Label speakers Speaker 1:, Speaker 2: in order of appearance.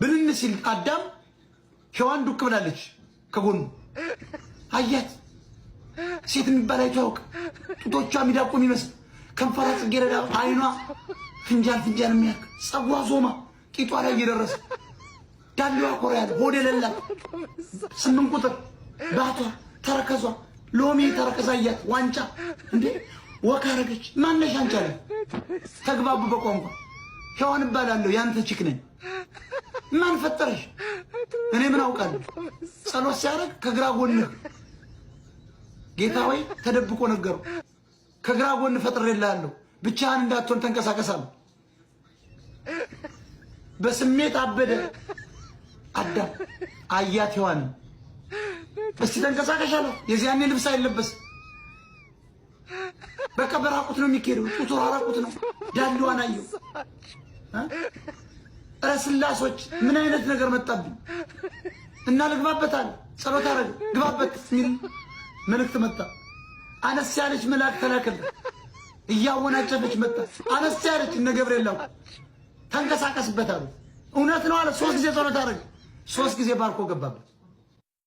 Speaker 1: ብልን ሲል አዳም ሔዋን ዱቅ ብላለች ከጎኑ አያት። ሴት የሚባል አይታወቅ ጡቶቿ ሚዳቆ የሚመስል ከንፈሯ ጽጌረዳ አይኗ ፍንጃል የሚያክ ጸጉሯ ዞማ ቂጧ ላይ እየደረሰ ዳሌዋ ኮራ ያለ ሆድ የሌላት 8 ቁጥር ባቷ ተረከዟ ሎሚ ተረከዛ አያት ዋንጫ እንዴ ወካረገች ማነሽ አንቺ አለ ተግባቡ በቋንቋ ሔዋን እባላለሁ ያንተ ቺክ ነኝ። ማን ፈጠረሽ? እኔ ምን አውቃለሁ? ጸሎት ሲያደርግ ከግራ ጎንህ ጌታ ሆይ ተደብቆ ነገሩ ከግራ ጎን ፈጥሬልሃለሁ ብቻህን እንዳትሆን ተንቀሳቀሳለሁ። በስሜት አበደ አዳም አያት ሔዋን እስቲ ተንቀሳቀሽ አለ። የዚያኔ ልብስ አይለበስ በቃ በራቁት ነው የሚኬደው። ጡቱ ራቁት ነው። ዳሌዋን አየው። ረስላሶች ምን አይነት ነገር መጣብኝ እና ልግባበታል። ጸሎት አረግ ግባበት ሚል መልእክት መጣ። አነስ ያለች መልአክ ተላከለ። እያወናጨፈች መጣ። አነስ ያለች እነ ገብርኤል ላኩ። ተንቀሳቀስበት አሉ። እውነት ነው አለ። 3 ጊዜ ጸሎት አረግ 3 ጊዜ ባርኮ ገባበት።